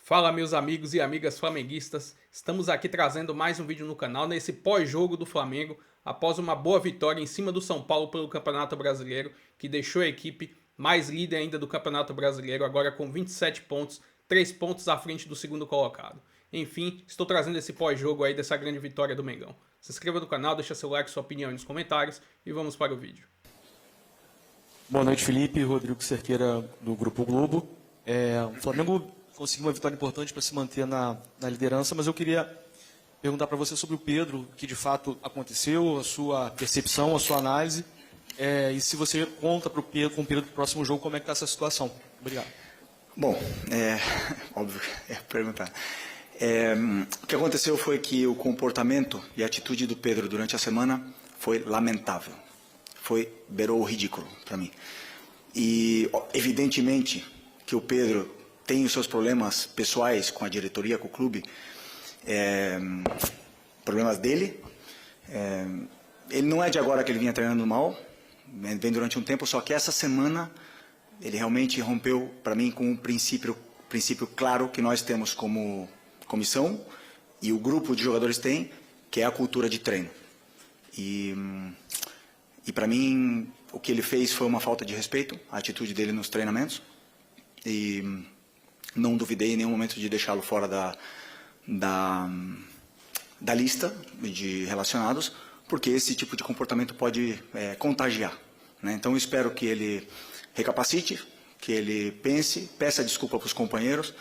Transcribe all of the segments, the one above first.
Fala, meus amigos e amigas flamenguistas, estamos aqui trazendo mais um vídeo no canal nesse pós-jogo do Flamengo após uma boa vitória em cima do São Paulo pelo Campeonato Brasileiro, que deixou a equipe mais líder ainda do Campeonato Brasileiro, agora com 27 pontos, 3 pontos à frente do segundo colocado. Enfim, estou trazendo esse pós-jogo aí dessa grande vitória do Mengão. Se inscreva no canal, deixa seu like, sua opinião aí nos comentários e vamos para o vídeo. Boa noite, Felipe. Rodrigo Cerqueira, do Grupo Globo. O Flamengo conseguiu uma vitória importante para se manter na liderança, mas eu queria perguntar para você sobre o Pedro, o que de fato aconteceu, a sua percepção, a sua análise, e se você conta com o Pedro do próximo jogo, como é que está essa situação. Obrigado. Bom, óbvio, perguntar. O que aconteceu foi que o comportamento e a atitude do Pedro durante a semana foi lamentável. Beirou o ridículo para mim. E, evidentemente, que o Pedro tem os seus problemas pessoais com a diretoria, com o clube, problemas dele. Ele não é de agora que ele vinha treinando mal, vem durante um tempo, só que essa semana ele realmente rompeu, para mim, com um princípio claro que nós temos como comissão e o grupo de jogadores tem, que é a cultura de treino. E para mim, o que ele fez foi uma falta de respeito, a atitude dele nos treinamentos, e não duvidei em nenhum momento de deixá-lo fora da lista de relacionados, porque esse tipo de comportamento pode contagiar, né? Então eu espero que ele recapacite, que ele pense, peça desculpa para os companheiros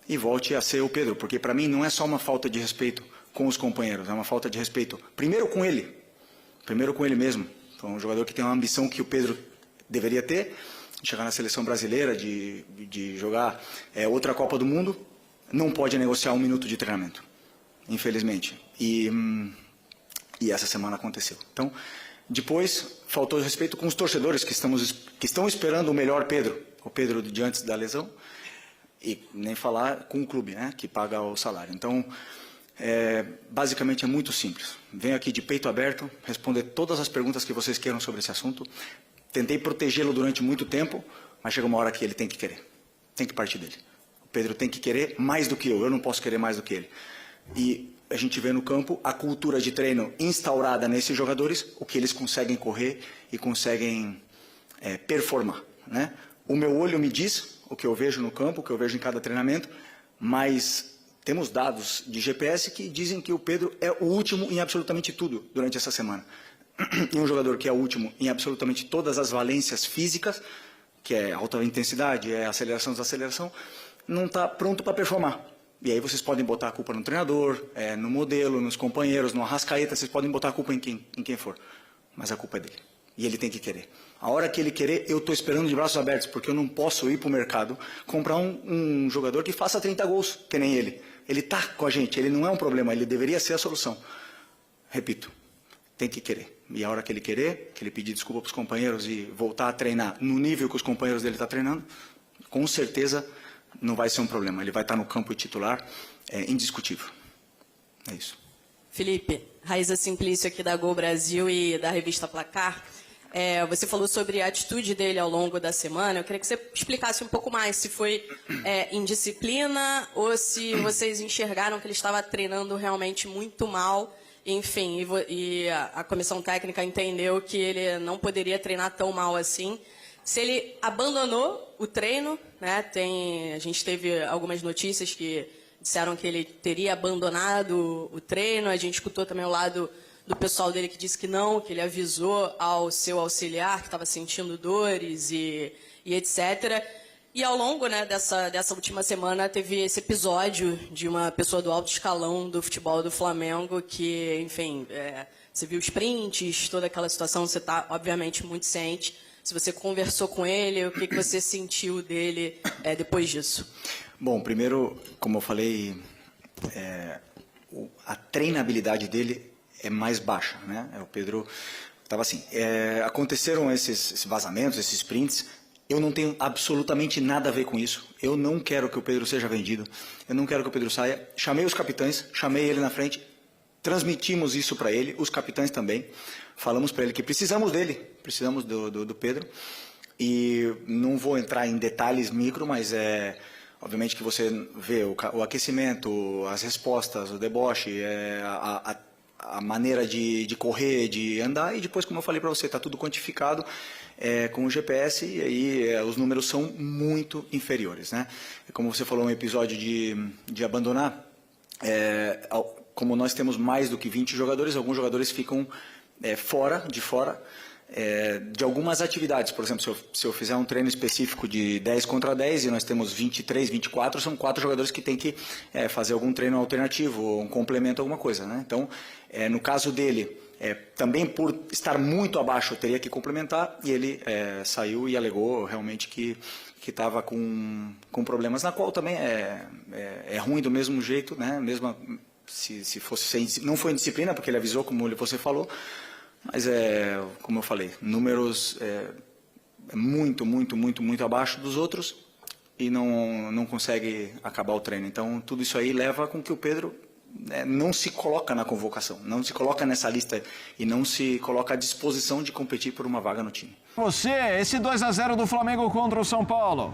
e volte a ser o Pedro, porque para mim não é só uma falta de respeito com os companheiros, é uma falta de respeito primeiro com ele mesmo. Então, um jogador que tem uma ambição que o Pedro deveria ter, de chegar na seleção brasileira, de jogar outra Copa do Mundo, não pode negociar 1 minuto de treinamento, infelizmente. E essa semana aconteceu. Então, depois, faltou respeito com os torcedores que estão esperando o melhor Pedro, o Pedro de antes da lesão, e nem falar com o clube, né, que paga o salário. Então, basicamente é muito simples. Venho aqui de peito aberto, responder todas as perguntas que vocês queiram sobre esse assunto. Tentei protegê-lo durante muito tempo, mas chega uma hora que ele tem que querer. Tem que partir dele. O Pedro tem que querer mais do que eu não posso querer mais do que ele. E a gente vê no campo a cultura de treino instaurada nesses jogadores, o que eles conseguem correr e conseguem performar, né? O meu olho me diz o que eu vejo no campo, o que eu vejo em cada treinamento, mas temos dados de GPS que dizem que o Pedro é o último em absolutamente tudo durante essa semana. E um jogador que é o último em absolutamente todas as valências físicas, que é alta intensidade, é aceleração, desaceleração, não está pronto para performar. E aí vocês podem botar a culpa no treinador, no modelo, nos companheiros, no Arrascaeta, vocês podem botar a culpa em quem for. Mas a culpa é dele. E ele tem que querer. A hora que ele querer, eu estou esperando de braços abertos, porque eu não posso ir para o mercado comprar um jogador que faça 30 gols, que nem ele. Ele está com a gente, ele não é um problema, ele deveria ser a solução. Repito, tem que querer. E a hora que ele querer, que ele pedir desculpa para os companheiros e voltar a treinar no nível que os companheiros dele estão treinando, com certeza não vai ser um problema. Ele vai estar no campo titular, indiscutível. É isso. Felipe, Raíza Simplício aqui da Gol Brasil e da revista Placar. Você falou sobre a atitude dele ao longo da semana. Eu queria que você explicasse um pouco mais se foi indisciplina ou se vocês enxergaram que ele estava treinando realmente muito mal. Enfim, e a comissão técnica entendeu que ele não poderia treinar tão mal assim. Se ele abandonou o treino, né? A gente teve algumas notícias que disseram que ele teria abandonado o treino. A gente escutou também o lado do pessoal dele que disse que não, que ele avisou ao seu auxiliar que estava sentindo dores e etc. E ao longo, né, dessa última semana teve esse episódio de uma pessoa do alto escalão do futebol do Flamengo que, enfim, você viu os prints, toda aquela situação, você está, obviamente, muito ciente. Se você conversou com ele, o que você sentiu dele depois disso? Bom, primeiro, como eu falei, a treinabilidade dele é mais baixa, né? O Pedro estava assim. Aconteceram esses vazamentos, esses prints. Eu não tenho absolutamente nada a ver com isso. Eu não quero que o Pedro seja vendido. Eu não quero que o Pedro saia. Chamei os capitães, chamei ele na frente, transmitimos isso para ele, os capitães também. Falamos para ele que precisamos dele, precisamos do Pedro. E não vou entrar em detalhes micro, mas obviamente que você vê o aquecimento, as respostas, o deboche, a maneira de correr, de andar, e depois, como eu falei para você, está tudo quantificado com o GPS, e aí os números são muito inferiores, né? Como você falou, um episódio de abandonar, como nós temos mais do que 20 jogadores, alguns jogadores ficam fora de algumas atividades. Por exemplo, se eu fizer um treino específico de 10 contra 10 e nós temos 23, 24, são 4 jogadores que têm que fazer algum treino alternativo, um complemento, alguma coisa, né? Então, no caso dele, também por estar muito abaixo, eu teria que complementar, e ele saiu e alegou realmente que estava com problemas, na qual também é ruim do mesmo jeito, né? Mesmo se fosse não foi indisciplina, porque ele avisou, como você falou, mas como eu falei, números muito abaixo dos outros, e não consegue acabar o treino. Então, tudo isso aí leva com que o Pedro não se coloca na convocação, não se coloca nessa lista e não se coloca à disposição de competir por uma vaga no time. Esse 2-0 do Flamengo contra o São Paulo.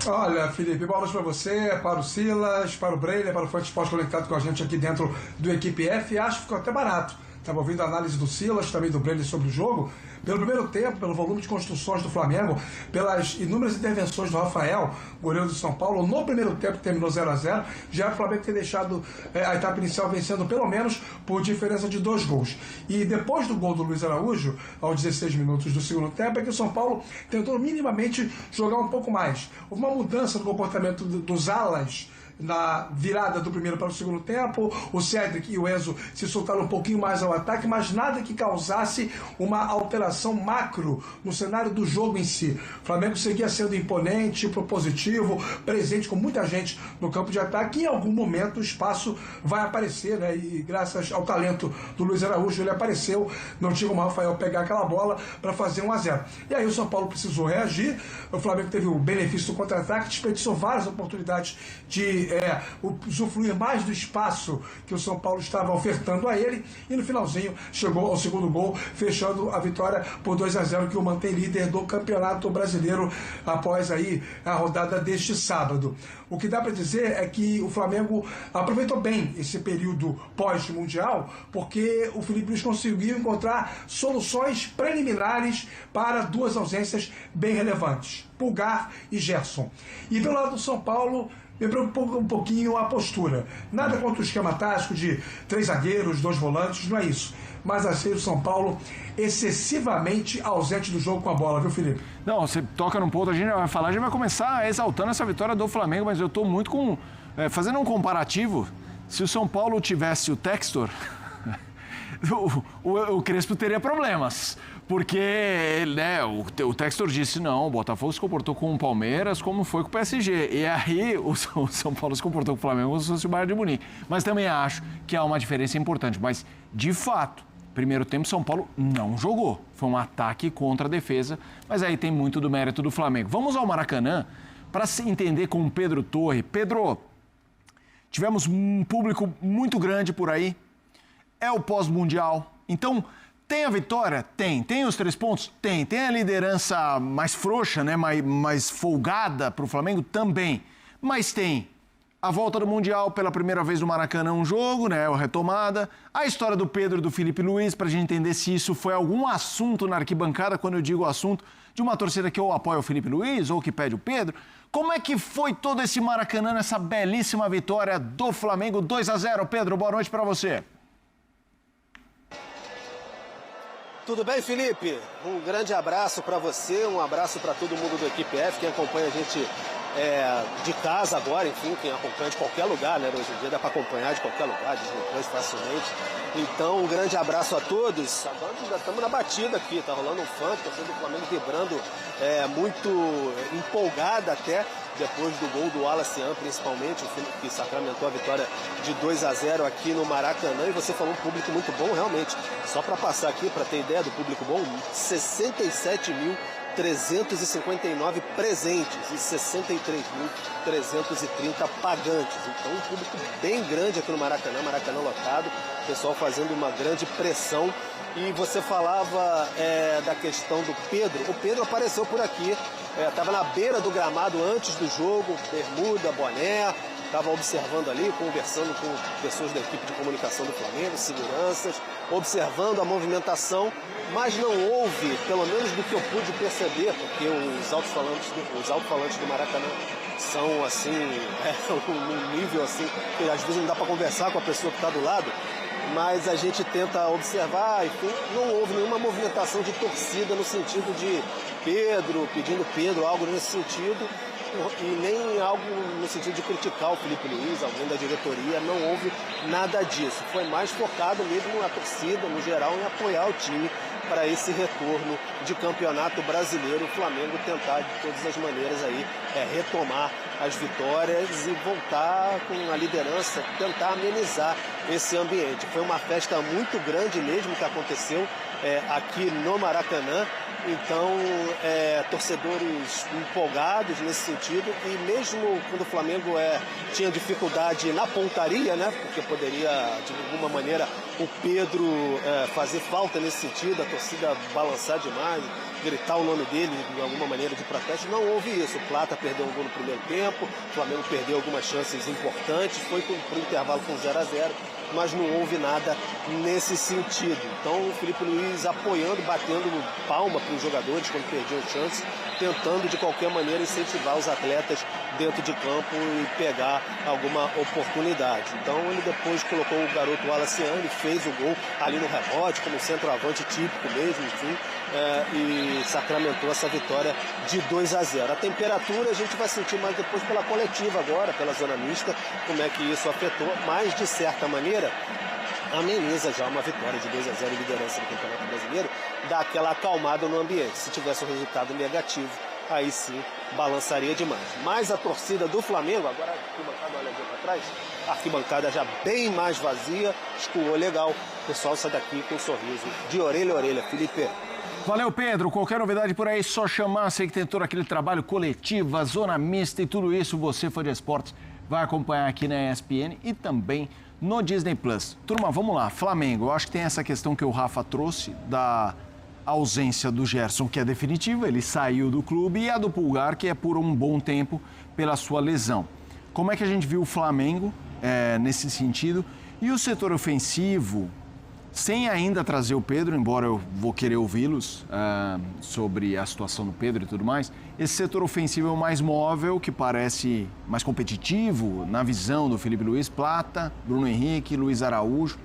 Olha, Felipe, boa noite para você, para o Silas, para o Breiner, para o Fã Esporte conectado com a gente aqui dentro do Equipe F. Acho que ficou até barato. Estava ouvindo a análise do Silas, também do Breiner sobre o jogo. Pelo primeiro tempo, pelo volume de construções do Flamengo, pelas inúmeras intervenções do Rafael, goleiro do São Paulo, no primeiro tempo que terminou 0-0, já o Flamengo ter deixado a etapa inicial vencendo pelo menos por diferença de 2 gols. E depois do gol do Luiz Araújo, aos 16 minutos do segundo tempo, é que o São Paulo tentou minimamente jogar um pouco mais. Houve uma mudança no comportamento dos alas na virada do primeiro para o segundo tempo. O Cedric e o Enzo se soltaram um pouquinho mais ao ataque, mas nada que causasse uma alteração macro no cenário do jogo em si. O Flamengo seguia sendo imponente, propositivo, presente com muita gente no campo de ataque, e em algum momento o espaço vai aparecer, né? E graças ao talento do Luiz Araújo, ele apareceu, não tinha como o Rafael pegar aquela bola para fazer 1-0. E aí o São Paulo precisou reagir, o Flamengo teve o benefício do contra-ataque, desperdiçou várias oportunidades de usufruir mais do espaço que o São Paulo estava ofertando a ele, e no finalzinho chegou ao segundo gol, fechando a vitória por 2-0, que o mantém líder do Campeonato Brasileiro após aí a rodada deste sábado. O que dá para dizer é que o Flamengo aproveitou bem esse período pós-mundial, porque o Felipe Luiz conseguiu encontrar soluções preliminares para 2 ausências bem relevantes, Pulgar e Gerson. E pelo lado do São Paulo, me preocupa um pouquinho a postura. Nada contra o esquema tático de 3 zagueiros, 2 volantes, não é isso. Mas achei o São Paulo excessivamente ausente do jogo com a bola, viu, Felipe? Não, você toca num ponto, a gente vai falar, a gente vai começar exaltando essa vitória do Flamengo, mas eu estou muito fazendo um comparativo. Se o São Paulo tivesse o Textor, o Crespo teria problemas. Porque o Textor disse, não, o Botafogo se comportou com o Palmeiras como foi com o PSG. E aí o São Paulo se comportou com o Flamengo como se fosse o Bayern de Munique. Mas também acho que há uma diferença importante. Mas, de fato, primeiro tempo São Paulo não jogou. Foi um ataque contra a defesa, mas aí tem muito do mérito do Flamengo. Vamos ao Maracanã para se entender com o Pedro Torre. Pedro, tivemos um público muito grande por aí. É o pós-mundial. Então, tem a vitória? Tem. Tem os 3 pontos? Tem. Tem a liderança mais frouxa, né? mais folgada para o Flamengo? Também. Mas tem a volta do Mundial pela primeira vez no Maracanã, um jogo, né? A retomada. A história do Pedro e do Felipe Luiz, para a gente entender se isso foi algum assunto na arquibancada, quando eu digo assunto, de uma torcida que ou apoia o Felipe Luiz ou que pede o Pedro. Como é que foi todo esse Maracanã nessa belíssima vitória do Flamengo? 2-0. Pedro, boa noite para você. Tudo bem, Felipe? Um grande abraço para você, um abraço para todo mundo do Equipe F, quem acompanha a gente de casa agora, enfim, quem acompanha de qualquer lugar, né? Hoje em dia dá para acompanhar de qualquer lugar, Disney+ facilmente. Então, um grande abraço a todos. Agora já estamos na batida aqui, tá rolando um funk, a torcida do Flamengo vibrando muito empolgada até, depois do gol do Wallace, principalmente, o que sacramentou a vitória de 2-0 aqui no Maracanã. E você falou um público muito bom, realmente. Só para passar aqui, para ter ideia do público bom, 67 mil 359 presentes e 63.330 pagantes. Então, um público bem grande aqui no Maracanã, Maracanã lotado, o pessoal fazendo uma grande pressão. E você falava da questão do Pedro. O Pedro apareceu por aqui, estava na beira do gramado antes do jogo, bermuda, boné, estava observando ali, conversando com pessoas da equipe de comunicação do Flamengo, seguranças, observando a movimentação, mas não houve, pelo menos do que eu pude perceber, porque os alto-falantes do Maracanã são assim, num nível assim, que às vezes não dá para conversar com a pessoa que está do lado, mas a gente tenta observar, enfim, não houve nenhuma movimentação de torcida no sentido de Pedro, pedindo Pedro, algo nesse sentido, e nem algo no sentido de criticar o Felipe Luiz, alguém da diretoria, não houve nada disso. Foi mais focado mesmo na torcida, no geral, em apoiar o time para esse retorno de campeonato brasileiro, o Flamengo tentar de todas as maneiras aí retomar as vitórias e voltar com a liderança, tentar amenizar esse ambiente. Foi uma festa muito grande mesmo que aconteceu aqui no Maracanã, então torcedores empolgados nesse sentido, e mesmo quando o Flamengo tinha dificuldade na pontaria, né, porque poderia de alguma maneira o Pedro fazer falta nesse sentido, a torcida balançar demais, gritar o nome dele de alguma maneira de protesto, não houve isso. O Plata perdeu um gol no primeiro tempo, o Flamengo perdeu algumas chances importantes, foi para o intervalo com 0-0, mas não houve nada nesse sentido. Então o Felipe Luiz apoiando, batendo palma para os jogadores quando perdiam chance, tentando de qualquer maneira incentivar os atletas dentro de campo e pegar alguma oportunidade. Então ele depois colocou o garoto Wallace, ele fez o gol ali no rebote, como centroavante típico mesmo, enfim, e sacramentou essa vitória de 2-0. A temperatura a gente vai sentir mais depois pela coletiva agora, pela zona mista, como é que isso afetou, mas de certa maneira ameniza já uma vitória de 2-0 em liderança do Campeonato Brasileiro, dá aquela acalmada no ambiente. Se tivesse um resultado negativo, aí sim balançaria demais. Mas a torcida do Flamengo, agora a arquibancada, olha aqui para trás, a arquibancada já bem mais vazia, escoou legal, o pessoal sai daqui com um sorriso de orelha a orelha. Felipe. Valeu, Pedro. Qualquer novidade por aí, só chamar. Sei que tem todo aquele trabalho coletivo, a zona mista e tudo isso. Você, fã de esportes, vai acompanhar aqui na ESPN e também no Disney+. Turma, vamos lá. Flamengo, eu acho que tem essa questão que o Rafa trouxe da ausência do Gerson, que é definitiva, ele saiu do clube, e a do Pulgar, que é por um bom tempo pela sua lesão. Como é que a gente viu o Flamengo nesse sentido? E o setor ofensivo, sem ainda trazer o Pedro, embora eu vou querer ouvi-los sobre a situação do Pedro e tudo mais, esse setor ofensivo é o mais móvel, que parece mais competitivo, na visão do Felipe Luiz, Plata, Bruno Henrique, Luiz Araújo,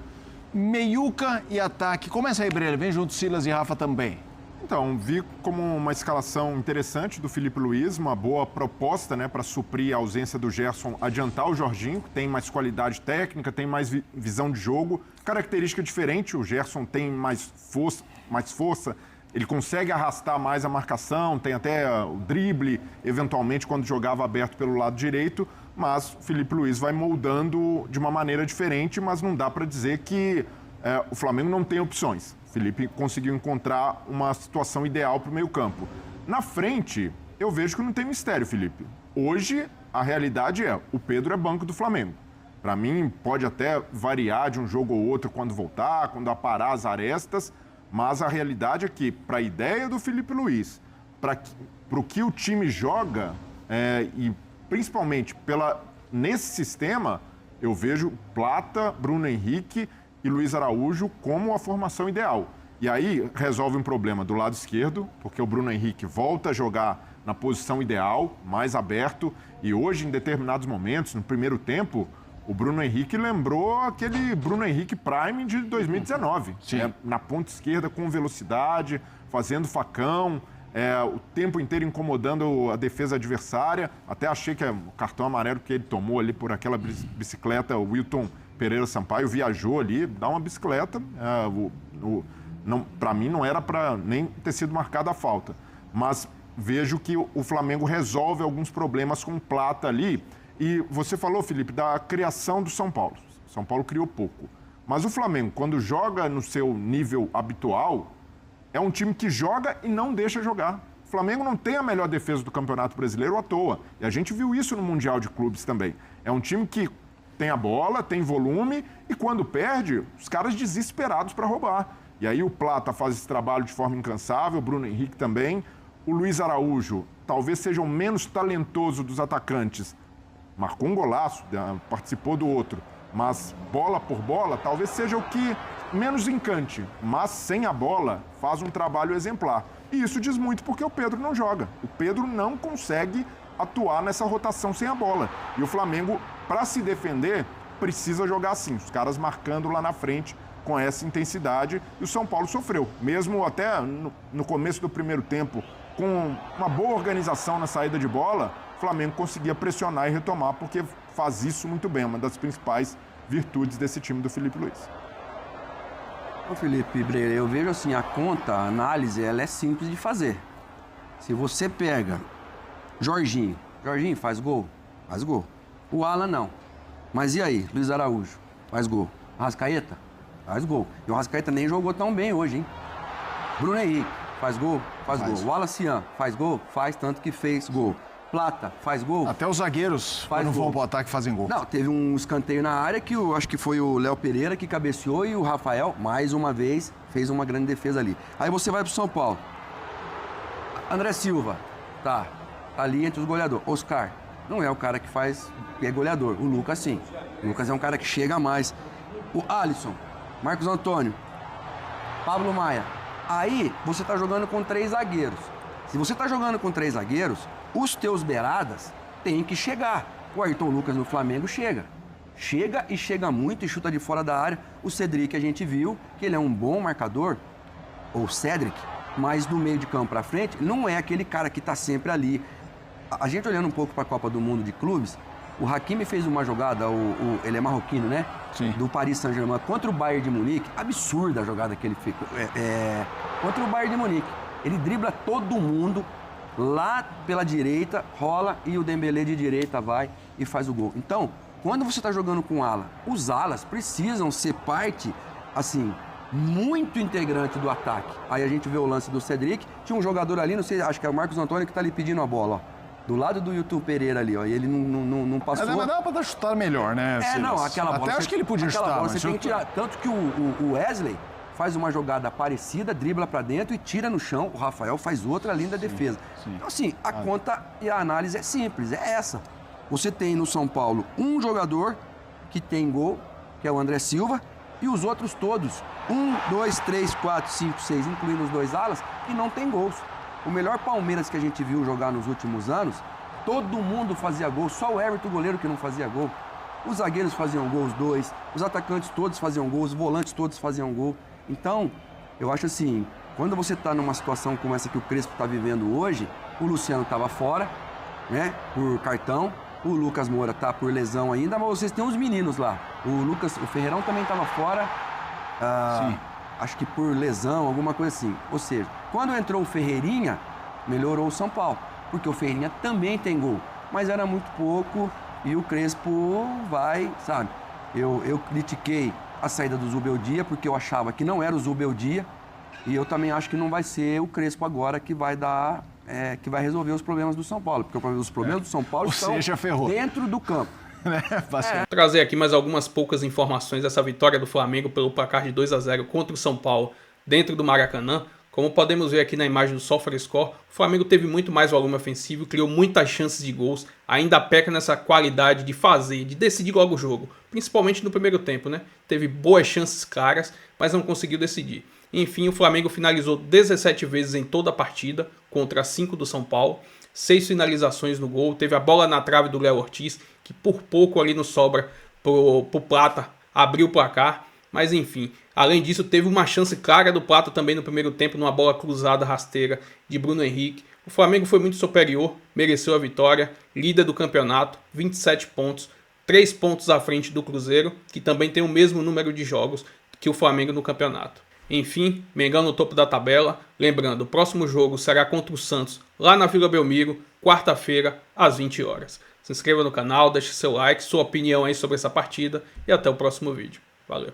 meiuca e ataque. Começa aí, Breno, vem junto Silas e Rafa também. Então, vi como uma escalação interessante do Felipe Luiz, uma boa proposta, né, para suprir a ausência do Gerson, adiantar o Jorginho, que tem mais qualidade técnica, tem mais visão de jogo, característica diferente, o Gerson tem mais força, ele consegue arrastar mais a marcação, tem até o drible, eventualmente quando jogava aberto pelo lado direito, mas o Felipe Luiz vai moldando de uma maneira diferente, mas não dá para dizer que o Flamengo não tem opções. Felipe conseguiu encontrar uma situação ideal para o meio-campo. Na frente, eu vejo que não tem mistério, Felipe. Hoje, a realidade o Pedro é banco do Flamengo. Para mim, pode até variar de um jogo ou outro quando voltar, quando aparar as arestas, mas a realidade é que, para a ideia do Felipe Luiz, para o que o time joga, e principalmente nesse sistema, eu vejo Plata, Bruno Henrique e Luiz Araújo como a formação ideal. E aí resolve um problema do lado esquerdo, porque o Bruno Henrique volta a jogar na posição ideal, mais aberto, e hoje, em determinados momentos, no primeiro tempo, o Bruno Henrique lembrou aquele Bruno Henrique Prime de 2019. Na ponta esquerda, com velocidade, fazendo facão, o tempo inteiro incomodando a defesa adversária. Até achei que o cartão amarelo que ele tomou ali por aquela bicicleta, o Wilton Pereira Sampaio viajou ali, dá uma bicicleta, para mim não era para nem ter sido marcada a falta, mas vejo que o Flamengo resolve alguns problemas com o Plata ali. E você falou, Felipe, da criação do São Paulo. São Paulo criou pouco, mas o Flamengo, quando joga no seu nível habitual, é um time que joga e não deixa jogar. O Flamengo não tem a melhor defesa do Campeonato Brasileiro à toa. E a gente viu isso no Mundial de Clubes também. É um time que tem a bola, tem volume e quando perde, os caras desesperados para roubar. E aí o Plata faz esse trabalho de forma incansável, o Bruno Henrique também. O Luiz Araújo talvez seja o menos talentoso dos atacantes. Marcou um golaço, participou do outro. Mas bola por bola, talvez seja o que menos encante. Mas sem a bola, faz um trabalho exemplar. E isso diz muito porque o Pedro não joga. O Pedro não consegue atuar nessa rotação sem a bola. E o Flamengo, para se defender, precisa jogar assim. Os caras marcando lá na frente com essa intensidade. E o São Paulo sofreu. Mesmo até no começo do primeiro tempo, com uma boa organização na saída de bola, o Flamengo conseguia pressionar e retomar, porque faz isso muito bem. É uma das principais virtudes desse time do Filipe Luiz. Ô Felipe Breira, eu vejo assim, a conta, a análise, ela é simples de fazer. Se você pega Jorginho faz gol? Faz gol. O Alan não. Mas e aí, Luiz Araújo? Faz gol. Arrascaeta? Faz gol. E o Arrascaeta nem jogou tão bem hoje, hein? Bruno Henrique, faz gol? Faz gol. O Alacian, faz gol? Faz, tanto que fez gol. Plata, faz gol? Até os zagueiros, quando vão pro ataque, fazem gol. Não, teve um escanteio na área que eu acho que foi o Léo Pereira que cabeceou e o Rafael, mais uma vez, fez uma grande defesa ali. Aí você vai pro São Paulo. André Silva, tá ali entre os goleadores. Oscar, não é o cara que é goleador. O Lucas, sim. O Lucas é um cara que chega mais. O Alisson, Marcos Antônio, Pablo Maia. Aí você tá jogando com 3 zagueiros. Se você tá jogando com 3 zagueiros, os teus beiradas têm que chegar. O Ayrton Lucas no Flamengo chega. Chega e chega muito e chuta de fora da área. O Cedric a gente viu que ele é um bom marcador, ou Cedric, mas do meio de campo pra frente, não é aquele cara que tá sempre ali. A gente olhando um pouco pra Copa do Mundo de Clubes, o Hakimi fez uma jogada, ele é marroquino, né? Sim. Do Paris Saint-Germain contra o Bayern de Munique. Absurda a jogada que ele fez. Contra o Bayern de Munique. Ele dribla todo mundo. Lá pela direita, rola e o Dembélé de direita vai e faz o gol. Então, quando você está jogando com ala, os alas precisam ser parte, assim, muito integrante do ataque. Aí a gente vê o lance do Cedric, tinha um jogador ali, não sei, acho que é o Marcos Antônio que está ali pedindo a bola, ó. Do lado do YouTube Pereira ali, ó, e ele não passou. Mas dava pra chutar melhor, né? Não, aquela bola. Até acho que ele podia chutar. Bola, mas você tem que tirar. Tanto que o Wesley faz uma jogada parecida, dribla pra dentro e tira no chão. O Rafael faz outra linda defesa. Sim. Então, assim, a conta e a análise é simples, é essa. Você tem no São Paulo um jogador que tem gol, que é o André Silva, e os outros todos, 1, 2, 3, 4, 5, 6, incluindo os 2 alas, que não tem gols. O melhor Palmeiras que a gente viu jogar nos últimos anos, todo mundo fazia gol, só o Everton, goleiro, que não fazia gol. Os zagueiros faziam gol, os 2, os atacantes todos faziam gol, os volantes todos faziam gol. Então, eu acho assim, quando você está numa situação como essa que o Crespo está vivendo hoje, o Luciano estava fora, né, por cartão, o Lucas Moura está por lesão ainda, mas vocês têm os meninos lá. O Ferreirão também estava fora, acho que por lesão, alguma coisa assim. Ou seja, quando entrou o Ferreirinha, melhorou o São Paulo, porque o Ferreirinha também tem gol, mas era muito pouco e o Crespo vai, sabe? Eu critiquei a saída do Zubeldia, porque eu achava que não era o Zubeldia, e eu também acho que não vai ser o Crespo agora que vai dar, que vai resolver os problemas do São Paulo, porque os problemas do São Paulo estão dentro do campo. Vou trazer aqui mais algumas poucas informações dessa vitória do Flamengo pelo placar de 2-0 contra o São Paulo dentro do Maracanã. Como podemos ver aqui na imagem do SofaScore, o Flamengo teve muito mais volume ofensivo, criou muitas chances de gols, ainda peca nessa qualidade de fazer, de decidir logo o jogo, principalmente no primeiro tempo, né? Teve boas chances claras, mas não conseguiu decidir. Enfim, o Flamengo finalizou 17 vezes em toda a partida, contra 5 do São Paulo, 6 finalizações no gol, teve a bola na trave do Léo Ortiz, que por pouco ali no sobra pro Plata abriu o placar. Mas enfim, além disso, teve uma chance clara do Plata também no primeiro tempo, numa bola cruzada rasteira de Bruno Henrique. O Flamengo foi muito superior, mereceu a vitória, líder do campeonato, 27 pontos, 3 pontos à frente do Cruzeiro, que também tem o mesmo número de jogos que o Flamengo no campeonato. Enfim, Mengão no topo da tabela. Lembrando, o próximo jogo será contra o Santos, lá na Vila Belmiro, quarta-feira, às 20 horas. Se inscreva no canal, deixe seu like, sua opinião aí sobre essa partida e até o próximo vídeo. Valeu!